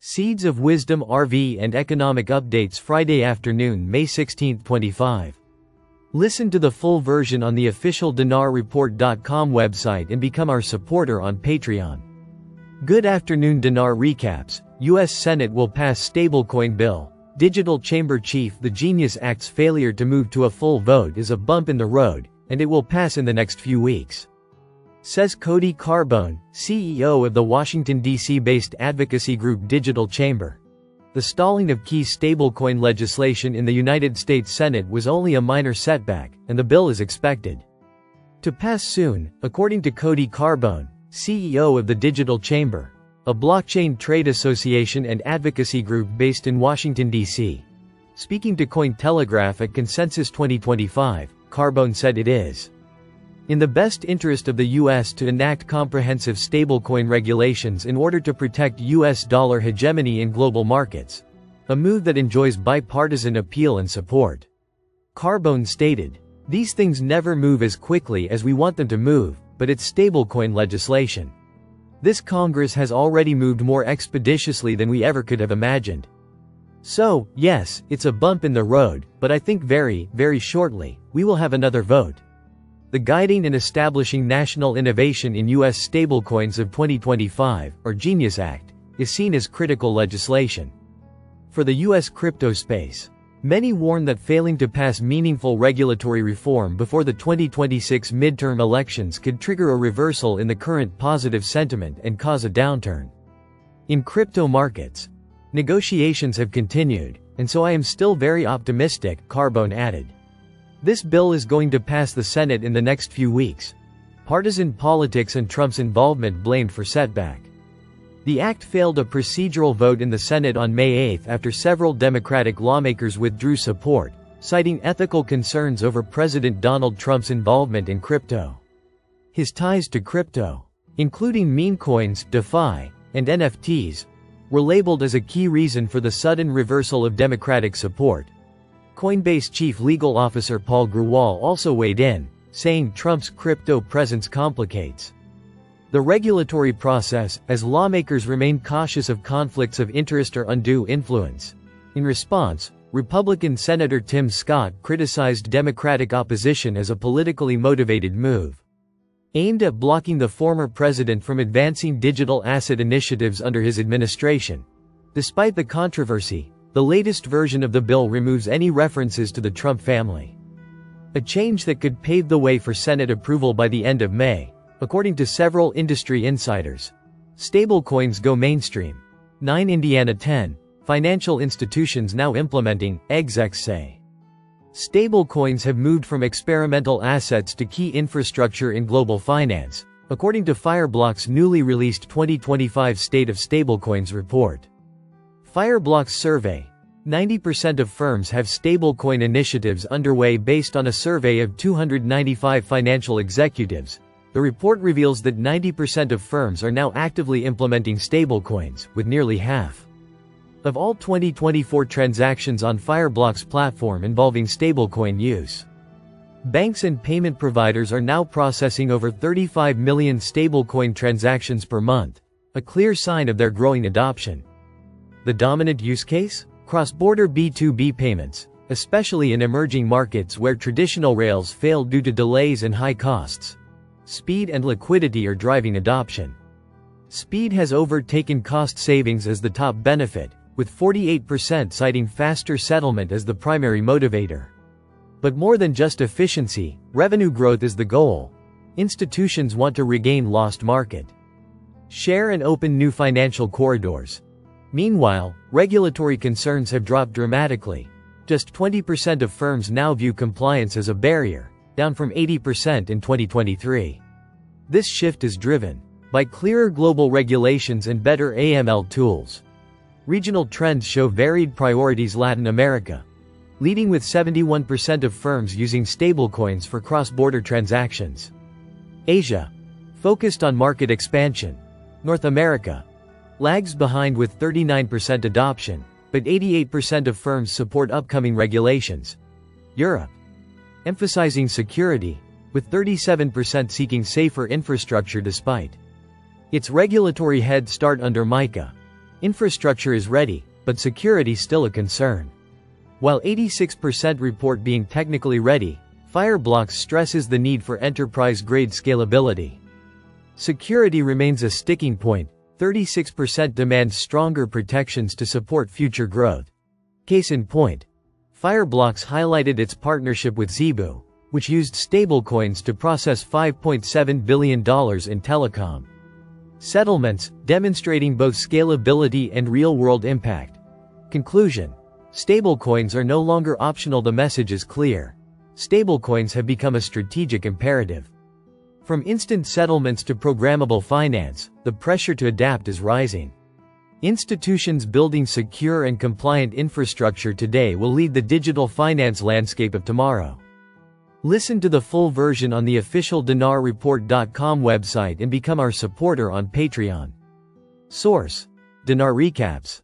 Seeds of Wisdom RV and Economic Updates Friday afternoon, May 16, 25. Listen to the full version on the official dinarreport.com website and become our supporter on Patreon. Good afternoon. Dinar recaps. U.S. Senate will pass stablecoin bill. Digital Chamber Chief. The Genius Act's failure to move to a full vote is a bump in the road, and it will pass in the next few weeks, says Cody Carbone, CEO of the Washington, D.C.-based advocacy group Digital Chamber. The stalling of key stablecoin legislation in the United States Senate was only a minor setback, and the bill is expected to pass soon, according to Cody Carbone, CEO of the Digital Chamber, a blockchain trade association and advocacy group based in Washington, D.C. Speaking to Cointelegraph at Consensus 2025, Carbone said it is in the best interest of the U.S. to enact comprehensive stablecoin regulations in order to protect U.S. dollar hegemony in global markets, a move that enjoys bipartisan appeal and support. Carbone stated, "These things never move as quickly as we want them to move, but it's stablecoin legislation. This Congress has already moved more expeditiously than we ever could have imagined. So, yes, it's a bump in the road, but I think very, very shortly, we will have another vote." The Guiding and Establishing National Innovation in U.S. Stablecoins of 2025, or Genius Act, is seen as critical legislation for the U.S. crypto space. Many warn that failing to pass meaningful regulatory reform before the 2026 midterm elections could trigger a reversal in the current positive sentiment and cause a downturn in crypto markets. Negotiations have continued, and so I am still very optimistic, Carbone added. This bill is going to pass the Senate in the next few weeks. Partisan politics and Trump's involvement blamed for setback. The act failed a procedural vote in the Senate on May 8 after several Democratic lawmakers withdrew support, citing ethical concerns over President Donald Trump's involvement in crypto. His ties to crypto, including meme coins, DeFi, and NFTs, were labeled as a key reason for the sudden reversal of Democratic support. Coinbase chief legal officer Paul Grewal also weighed in, saying Trump's crypto presence complicates the regulatory process, as lawmakers remain cautious of conflicts of interest or undue influence. In response, Republican Senator Tim Scott criticized Democratic opposition as a politically motivated move aimed at blocking the former president from advancing digital asset initiatives under his administration. Despite the controversy, the latest version of the bill removes any references to the Trump family, a change that could pave the way for Senate approval by the end of May, according to several industry insiders. Stablecoins go mainstream. 9 Indiana 10. Financial institutions now implementing, execs say. Stablecoins have moved from experimental assets to key infrastructure in global finance, according to Fireblock's newly released 2025 State of Stablecoins report. Fireblock's survey, 90% of firms have stablecoin initiatives underway based on a survey of 295 financial executives. The report reveals that 90% of firms are now actively implementing stablecoins, with nearly half of all 2024 transactions on Fireblock's platform involving stablecoin use. Banks and payment providers are now processing over 35 million stablecoin transactions per month, a clear sign of their growing adoption. The dominant use case? Cross-border B2B payments, especially in emerging markets where traditional rails fail due to delays and high costs. Speed and liquidity are driving adoption. Speed has overtaken cost savings as the top benefit, with 48% citing faster settlement as the primary motivator. But more than just efficiency, revenue growth is the goal. Institutions want to regain lost market share and open new financial corridors. Meanwhile, regulatory concerns have dropped dramatically. Just 20% of firms now view compliance as a barrier, down from 80% in 2023. This shift is driven by clearer global regulations and better AML tools. Regional trends show varied priorities. Latin America, leading with 71% of firms using stablecoins for cross-border transactions. Asia, focused on market expansion. North America lags behind with 39% adoption, but 88% of firms support upcoming regulations. Europe, emphasizing security, with 37% seeking safer infrastructure despite its regulatory head start under MiCA. Infrastructure is ready, but security still a concern. While 86% report being technically ready, Fireblocks stresses the need for enterprise-grade scalability. Security remains a sticking point. 36% demand stronger protections to support future growth. Case in point, Fireblocks highlighted its partnership with Zebu, which used stablecoins to process $5.7 billion in telecom settlements, demonstrating both scalability and real-world impact. Conclusion: stablecoins are no longer optional. The message is clear. Stablecoins have become a strategic imperative. From instant settlements to programmable finance, the pressure to adapt is rising. Institutions building secure and compliant infrastructure today will lead the digital finance landscape of tomorrow. Listen to the full version on the official dinarreport.com website and become our supporter on Patreon. Source: Dinar Recaps.